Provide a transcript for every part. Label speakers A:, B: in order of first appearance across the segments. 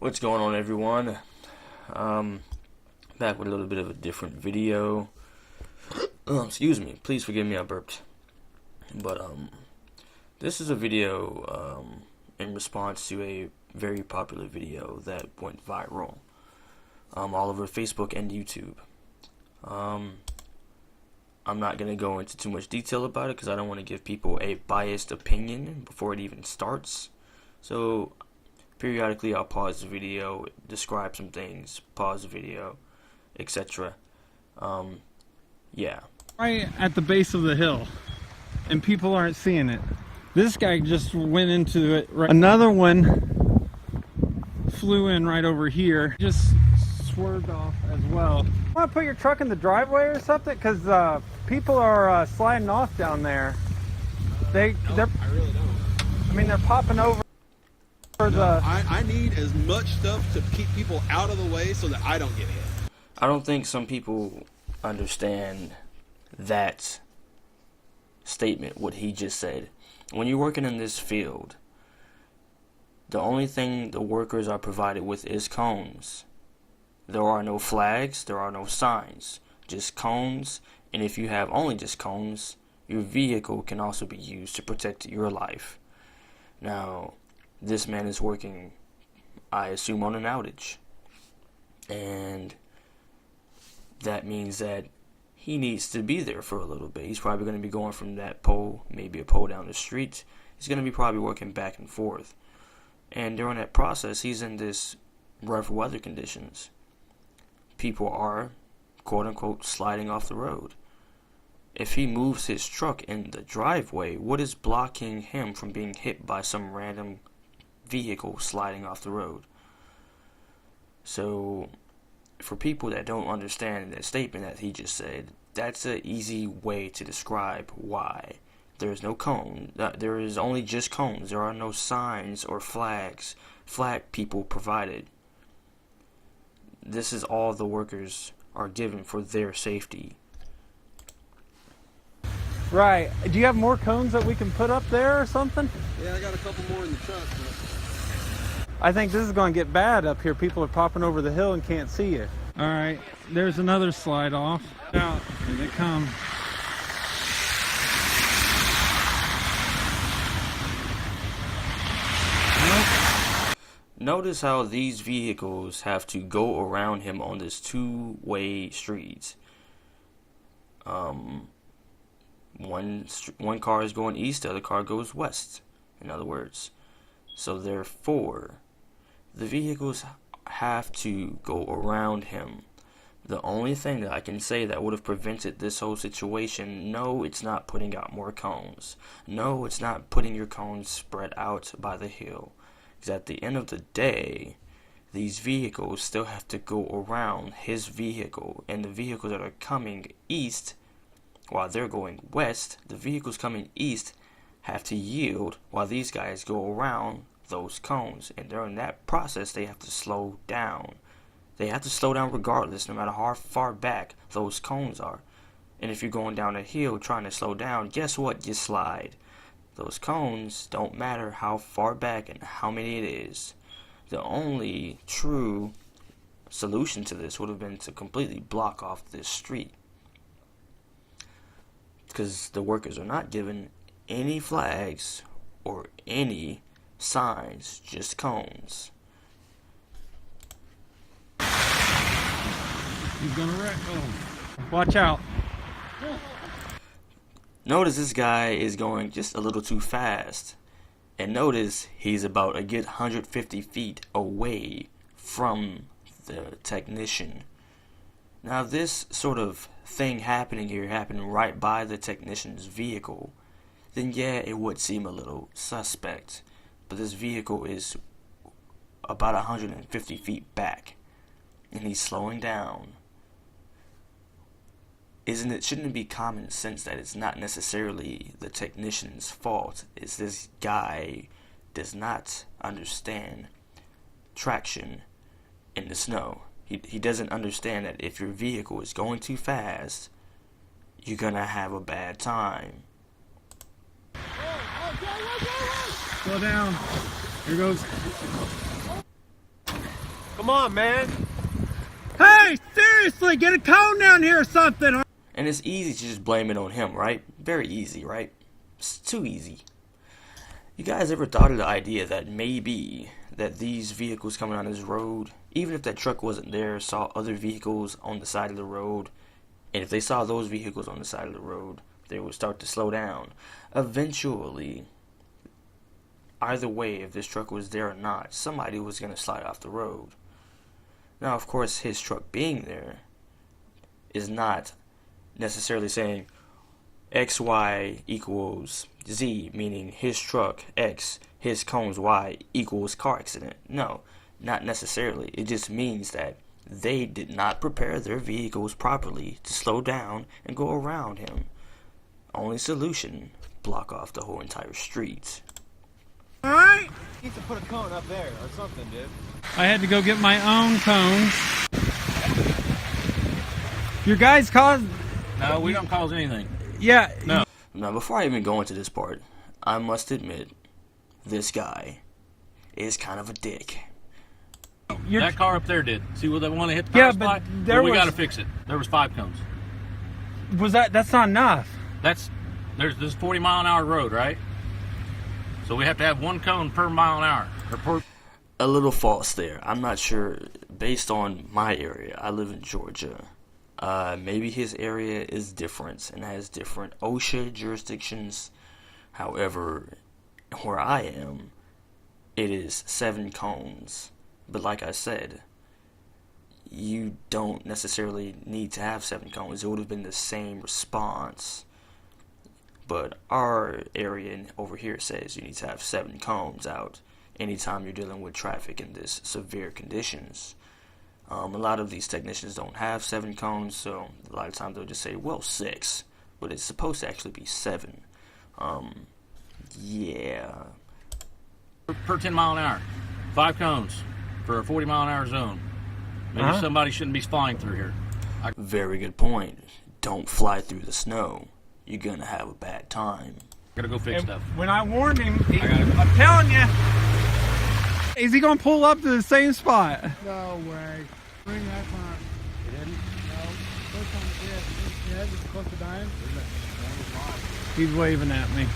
A: What's going on, everyone? Back with a little bit of a different video. Excuse me, please forgive me, I burped. But this is a video in response to a very popular video that went viral all over Facebook and YouTube. I'm not going to go into too much detail about it because I don't want to give people a biased opinion before it even starts. So periodically I'll pause the video, describe some things, pause the video, etc. Yeah.
B: Right at the base of the hill, and people aren't seeing it. This guy just went into it. Another one flew in right over here, just swerved off as well. You want to put your truck in the driveway or something? Because people are sliding off down there.
C: I really don't.
B: I mean, they're popping over.
C: I need as much stuff to keep people out of the way so that I don't get hit.
A: I don't think some people understand that statement, what he just said. When you're working in this field, the only thing the workers are provided with is cones. There are no flags, there are no signs, just cones, and if you have only just cones, your vehicle can also be used to protect your life. Now, this man is working, I assume, on an outage, and that means that he needs to be there for a little bit. He's probably going to be going from that pole, maybe a pole down the street. He's going to be probably working back and forth, and during that process, he's in this rough weather conditions. People are, quote-unquote, sliding off the road. If he moves his truck in the driveway, what is blocking him from being hit by some random vehicle sliding off the road? So, for people that don't understand that statement that he just said, that's an easy way to describe why. There is no cone. There is only just cones. There are no signs or flags, flag people provided. This is all the workers are given for their safety.
B: Right. Do you have more cones that we can put up there or something?
C: Yeah, I got a couple more in the truck.
B: I think this is going to get bad up here. People are popping over the hill and can't see you. All right, there's another slide off. Out, here they come.
A: Notice how these vehicles have to go around him on this two-way street. One car is going east, the other car goes west, in other words. So therefore, the vehicles have to go around him. The only thing that I can say that would have prevented this whole situation, no, it's not putting out more cones. No, it's not putting your cones spread out by the hill. Because at the end of the day, these vehicles still have to go around his vehicle. And the vehicles that are coming east, while they're going west, the vehicles coming east have to yield while these guys go around those cones. And during that process, they have to slow down. They have to slow down regardless, no matter how far back those cones are. And if you're going down a hill trying to slow down, guess what? You slide. Those cones don't matter how far back and how many it is. The only true solution to this would have been to completely block off this street. Because the workers are not given any flags or any signs, just cones.
B: He's gonna wreck. Oh, watch out.
A: Notice this guy is going just a little too fast. And notice he's about a good 150 feet away from the technician. Now this sort of thing happening here happened right by the technician's vehicle. Then yeah, it would seem a little suspect. But this vehicle is about 150 feet back. And he's slowing down. Shouldn't it be common sense that it's not necessarily the technician's fault? It's this guy does not understand traction in the snow. He doesn't understand that if your vehicle is going too fast, you're gonna have a bad time.
B: Slow down. Here goes.
D: Come on, man.
B: Hey, seriously, get a cone down here or something.
A: And it's easy to just blame it on him, right? Very easy, right? It's too easy. You guys ever thought of the idea that maybe that these vehicles coming on this road, even if that truck wasn't there, saw other vehicles on the side of the road, and if they saw those vehicles on the side of the road, they would start to slow down. Eventually, either way, if this truck was there or not, somebody was going to slide off the road. Now, of course, his truck being there is not necessarily saying XY equals Z, meaning his truck X, his cones Y equals car accident. No, not necessarily. It just means that they did not prepare their vehicles properly to slow down and go around him. Only solution, block off the whole entire street.
B: Alright?
D: You need to put a cone up there or something, dude.
B: I had to go get my own cones. Your guys caused...
E: No, we don't cause anything.
B: Yeah.
E: No.
A: Now, before I even go into this part, I must admit, this guy is kind of a dick.
E: That car up there did. See where they want to hit the
B: Yeah,
E: power
B: but
E: supply?
B: there
E: We
B: was-
E: got to fix it. There was 5 cones.
B: That's not enough.
E: There's 40-mile-an-hour road, right? So we have to have 1 cone per mile an hour. Or per.
A: A little false there. I'm not sure. Based on my area, I live in Georgia. Maybe his area is different and has different OSHA jurisdictions. However, where I am, it is 7 cones. But like I said, you don't necessarily need to have 7 cones. It would have been the same response. But our area over here says you need to have 7 cones out anytime you're dealing with traffic in this severe conditions. A lot of these technicians don't have 7 cones, so a lot of times they'll just say, well, 6. But it's supposed to actually be 7. Yeah.
E: Per 10 mile an hour. 5 cones for a 40-mile-an-hour zone. Maybe somebody shouldn't be flying through here.
A: Very good point. Don't fly through the snow. You're gonna have a bad time.
E: Gotta go fix stuff.
B: When I warned him, I'm telling you. Is he going to pull up to the same spot?
F: No way. Bring that one. He didn't? No. First time he did. His head was close to dying.
B: He's waving at me.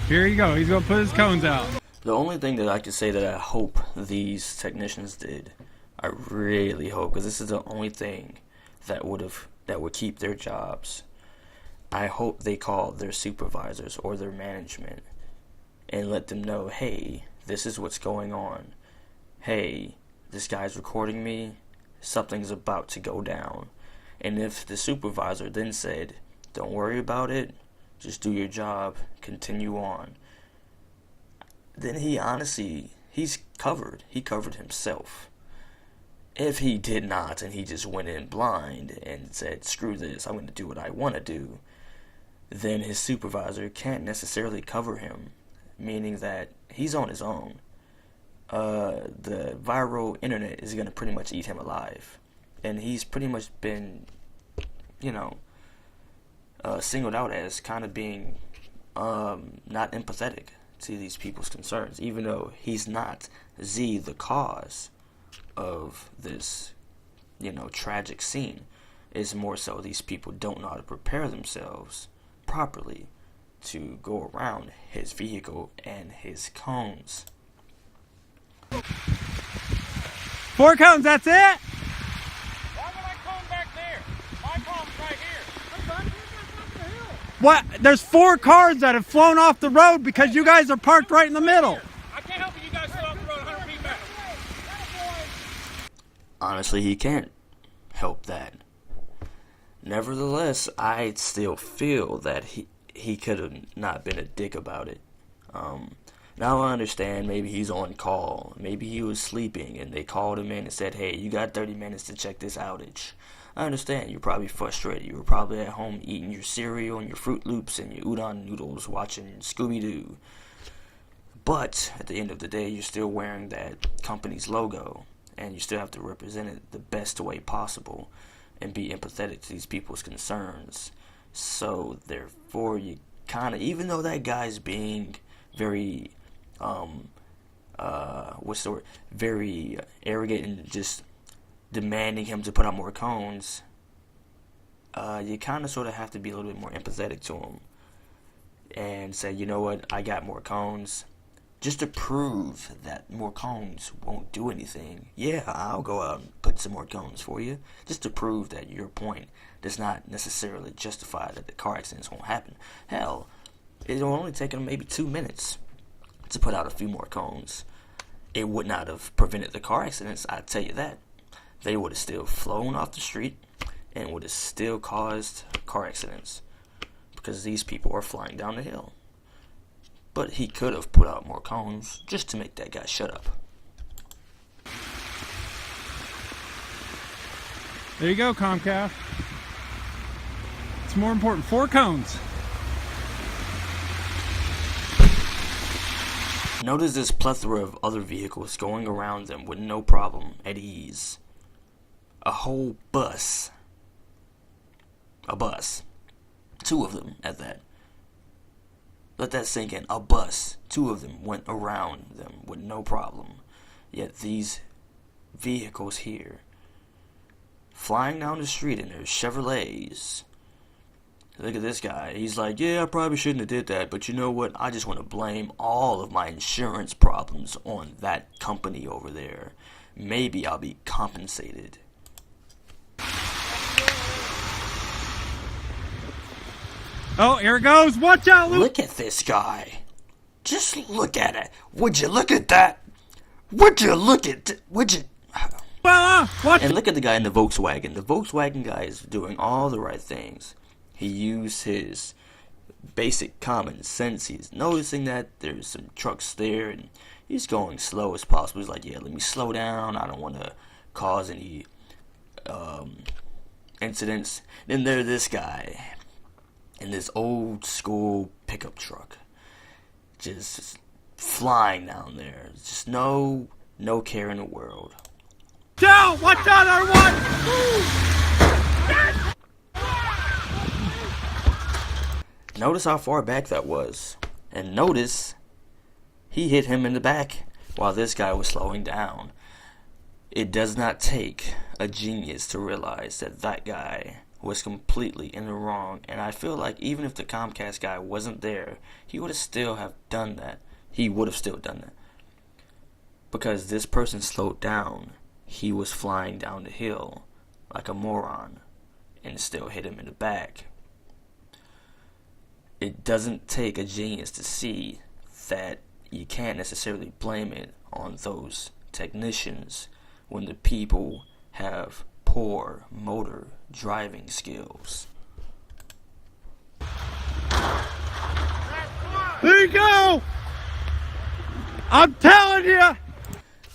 B: Here you go. He's going to put his cones out.
A: The only thing that I can say that I hope these technicians did, I really hope, because this is the only thing that would keep their jobs. I hope they call their supervisors or their management and let them know, hey, this is what's going on. Hey, this guy's recording me. Something's about to go down. And if the supervisor then said, don't worry about it, just do your job, continue on, then he's covered. He covered himself. If he did not and he just went in blind and said, screw this, I'm going to do what I want to do, then his supervisor can't necessarily cover him, meaning that he's on his own. The viral internet is going to pretty much eat him alive. And he's pretty much been, singled out as kind of being not empathetic to these people's concerns, even though he's not the cause of this, tragic scene. It's more so these people don't know how to prepare themselves properly to go around his vehicle and his cones.
B: 4 cones, that's it?
E: Why would I come back there? My problem's right here.
B: What? There's 4 cars that have flown off the road because you guys are parked right in the middle.
E: I can't help you guys slow off the road 100 feet back.
A: Honestly, he can't help that. Nevertheless, I still feel that he could have not been a dick about it. Now I understand maybe he's on call. Maybe he was sleeping and they called him in and said, hey, you got 30 minutes to check this outage. I understand you're probably frustrated. You were probably at home eating your cereal and your Fruit Loops and your udon noodles watching Scooby-Doo. But at the end of the day, you're still wearing that company's logo and you still have to represent it the best way possible and be empathetic to these people's concerns. So therefore, you kind of, even though that guy's being very what's the word? Very arrogant and just demanding him to put out more cones, you kind of sort of have to be a little bit more empathetic to him and say, you know what, I got more cones. Just to prove that more cones won't do anything. Yeah, I'll go out and put some more cones for you. Just to prove that your point does not necessarily justify that the car accidents won't happen. Hell, it'll only take them maybe 2 minutes to put out a few more cones. It would not have prevented the car accidents, I tell you that. They would have still flown off the street and would have still caused car accidents because these people are flying down the hill. But he could have put out more cones just to make that guy shut up.
B: There you go, Comcast. It's more important. 4 cones.
A: Notice this plethora of other vehicles going around them with no problem, at ease. A whole bus. A bus. 2 of them at that. Let that sink in. A bus. 2 of them went around them with no problem. Yet these vehicles here, flying down the street in their Chevrolets. Look at this guy. He's like, yeah, I probably shouldn't have did that, but you know what? I just want to blame all of my insurance problems on that company over there. Maybe I'll be compensated.
B: Oh, here it goes. Watch out, Luke.
A: Look at this guy. Just look at it. Would you look at that? Would you look at it? Would you?
B: Watch.
A: And look at the guy in the Volkswagen. The Volkswagen guy is doing all the right things. He used his basic common sense. He's noticing that there's some trucks there, and he's going slow as possible. He's like, yeah, let me slow down. I don't want to cause any incidents. Then there's this guy in this old school pickup truck, just flying down there. Just no care in the world.
B: Down! Watch out, R1!
A: Notice how far back that was. And notice he hit him in the back while this guy was slowing down. It does not take a genius to realize that that guy was completely in the wrong. And I feel like even if the Comcast guy wasn't there, he would have still have done that. He would have still done that. Because this person slowed down. He was flying down the hill like a moron and still hit him in the back. It doesn't take a genius to see that you can't necessarily blame it on those technicians when the people have poor motor driving skills.
B: There you go! I'm telling you!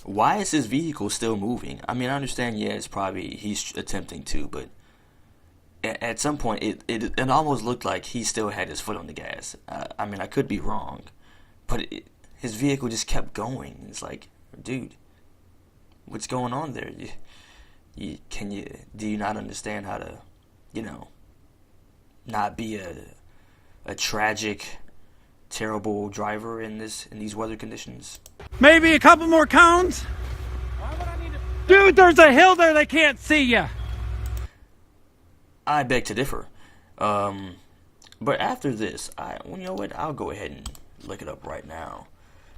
A: Why is his vehicle still moving? I mean, I understand, yeah, it's probably he's attempting to, but at some point, it almost looked like he still had his foot on the gas. I mean, I could be wrong, but his vehicle just kept going. It's like, dude, what's going on there? Do you not understand how to, not be a tragic, terrible driver in these weather conditions?
B: Maybe a couple more cones?
F: Why would I need to...
B: Dude, there's a hill there, they can't see ya.
A: I beg to differ. But after this, you know what? I'll go ahead and look it up right now.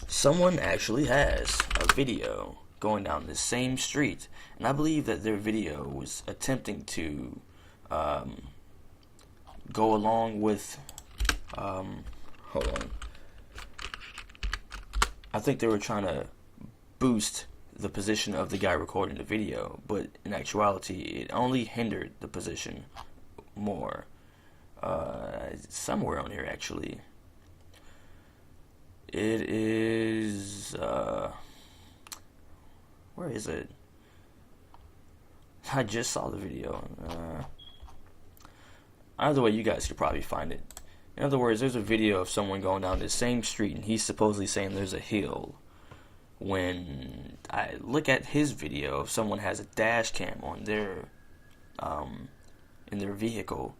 A: Someone actually has a video going down the same street, and I believe that their video was attempting to go along with. Hold on. I think they were trying to boost the position of the guy recording the video, but in actuality, it only hindered the position more. Somewhere on here, actually. It is, where is it? I just saw the video. Either way, you guys could probably find it. In other words, there's a video of someone going down the same street, and he's supposedly saying there's a hill. When I look at his video, if someone has a dash cam on their in their vehicle,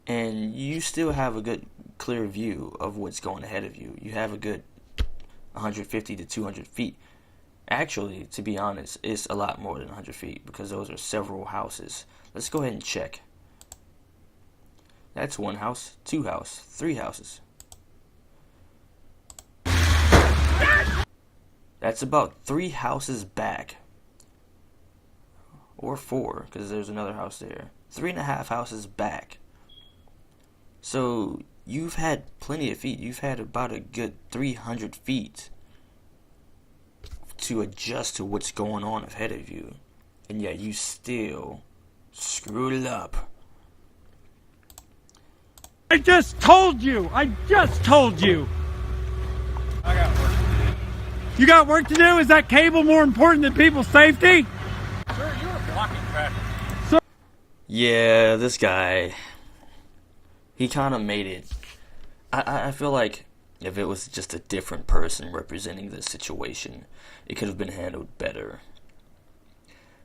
A: and you still have a good clear view of what's going ahead of you, you have a good 150 to 200 feet. Actually, to be honest, it's a lot more than 100 feet because those are several houses. Let's go ahead and check. That's one house, two houses, three houses. That's about 3 houses back. Or 4, because there's another house there. 3.5 houses back. So, you've had plenty of feet. You've had about a good 300 feet to adjust to what's going on ahead of you. And yet you still screwed it up.
B: I just told you! I just told you!
E: I got work to do.
B: You got work to do? Is that cable more important than people's safety?
E: Sir, you are blocking traffic.
A: Yeah, this guy, he kind of made it. I feel like if it was just a different person representing this situation, it could have been handled better.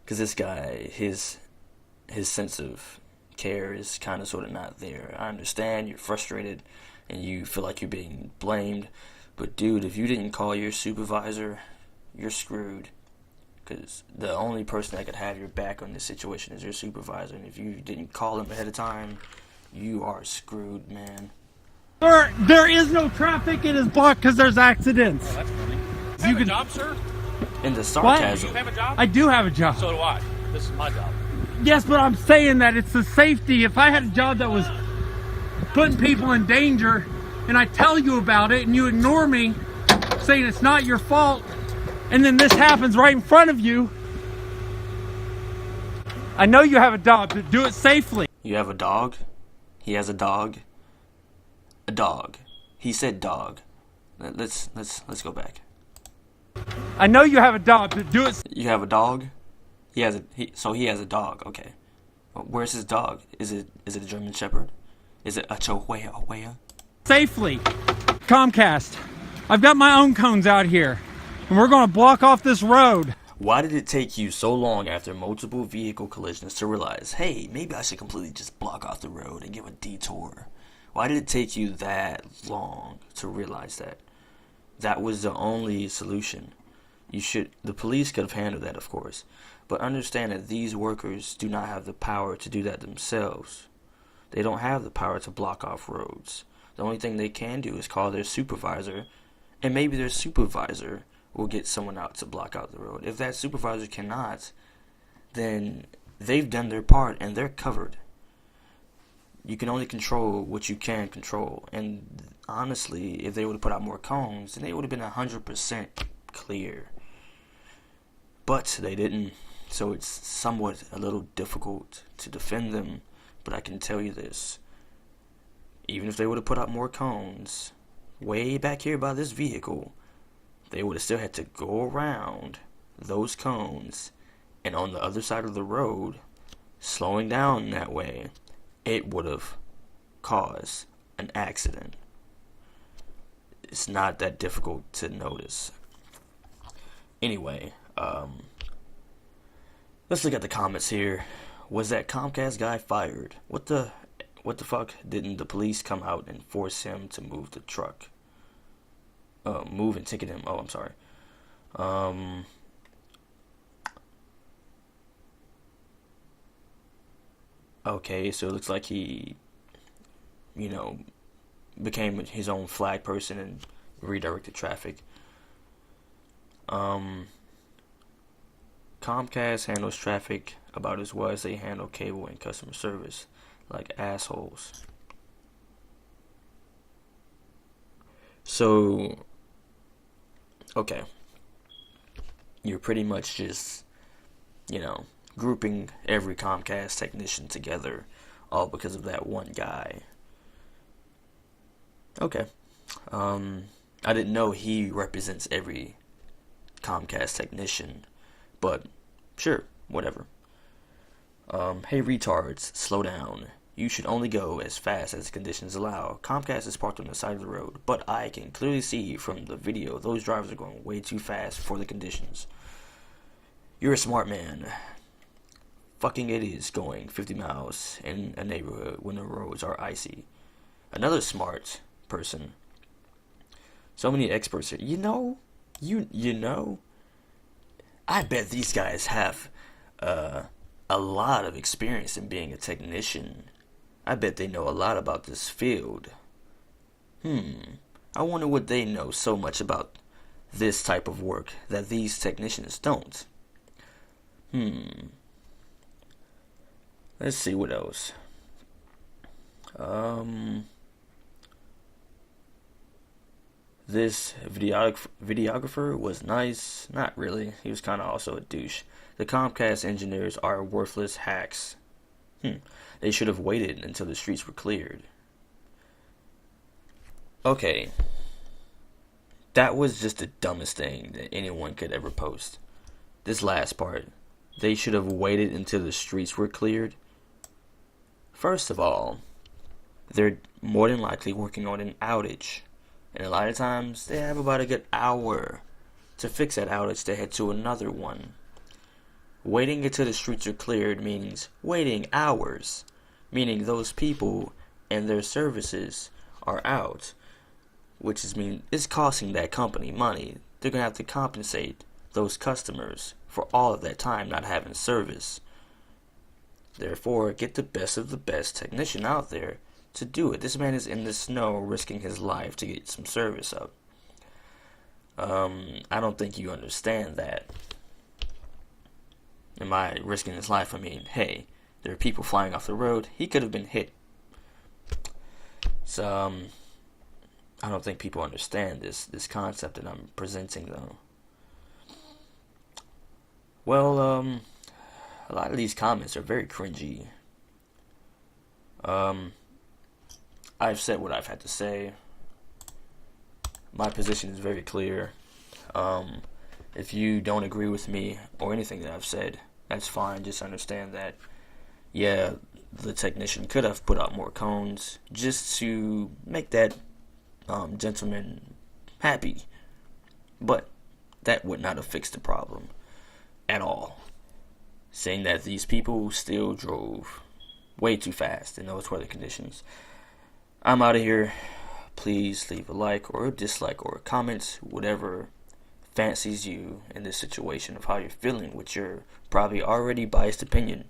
A: Because this guy, his sense of care is kind of sort of not there. I understand you're frustrated and you feel like you're being blamed, but dude, if you didn't call your supervisor, you're screwed. Because the only person that could have your back on this situation is your supervisor, and if you didn't call him ahead of time, you are screwed, man.
B: Sir, there is no traffic. It is blocked because there's accidents.
E: Oh, that's funny. You have a job, sir?
A: And the
E: Do
A: sarcasm.
E: you have a job?
B: I do have a job.
E: So do I. This is my job.
B: Yes, but I'm saying that it's the safety. If I had a job that was putting people in danger, and I tell you about it, and you ignore me, saying it's not your fault, and then this happens right in front of you, I know you have a job, but do it safely.
A: You have a dog? He has a dog? A dog. He said dog. Let's go back.
B: I know you have a dog, but do it.
A: You have a dog? He has a dog. Okay. Where's his dog? Is it a German Shepherd? Is it a Chihuahua?
B: Safely. Comcast, I've got my own cones out here, and we're going to block off this road.
A: Why did it take you so long after multiple vehicle collisions to realize, hey, maybe I should completely just block off the road and give a detour? Why did it take you that long to realize that? That was the only solution. The police could have handled that, of course, but understand that these workers do not have the power to do that themselves. They don't have the power to block off roads. The only thing they can do is call their supervisor, and maybe their supervisor will get someone out to block out the road. If that supervisor cannot, then they've done their part and they're covered. You can only control what you can control. And honestly, if they would have put out more cones, then they would have been 100% clear. But they didn't, so it's somewhat a little difficult to defend them. But I can tell you this, even if they would have put out more cones way back here by this vehicle, they would have still had to go around those cones, and on the other side of the road, slowing down that way, it would have caused an accident. It's not that difficult to notice. Anyway, let's look at the comments here. Was that Comcast guy fired? What the fuck? Didn't the police come out and force him to move the truck? Move and ticket him. Oh, I'm sorry. Okay, so it looks like he, became his own flag person and redirected traffic. Comcast handles traffic about as well as they handle cable and customer service, like assholes. So, okay, you're pretty much just, grouping every Comcast technician together, all because of that one guy. Okay, I didn't know he represents every Comcast technician, but sure, whatever. Hey retards, slow down. You should only go as fast as conditions allow. Comcast is parked on the side of the road, but I can clearly see from the video those drivers are going way too fast for the conditions. You're a smart man. Fucking idiots going 50 miles in a neighborhood when the roads are icy. Another smart person So many experts here. You know, I bet these guys have a lot of experience in being a technician. I bet they know a lot about this field. I wonder what they know so much about this type of work that these technicians don't. Let's see what else. This videographer was nice. Not really. He was kind of also a douche. The Comcast engineers are worthless hacks. They should have waited until the streets were cleared. Okay. That was just the dumbest thing that anyone could ever post. This last part. They should have waited until the streets were cleared. First of all, they're more than likely working on an outage. And a lot of times, they have about a good hour to fix that outage to head to another one. Waiting until the streets are cleared means waiting hours. Meaning those people and their services are out. Which means it's costing that company money. They're going to have to compensate those customers for all of that time not having service. Therefore, get the best of the best technician out there to do it. This man is in the snow risking his life to get some service up. I don't think you understand that. And by risking his life, I mean, hey, there are people flying off the road. He could have been hit. So, I don't think people understand this concept that I'm presenting, though. Well, a lot of these comments are very cringy. I've said what I've had to say. My position is very clear. If you don't agree with me or anything that I've said, that's fine. Just understand that, yeah, the technician could have put out more cones just to make that gentleman happy. But that would not have fixed the problem at all. Saying that these people still drove way too fast in those weather conditions. I'm out of here. Please leave a like or a dislike or a comment, whatever fancies you in this situation of how you're feeling with your probably already biased opinion.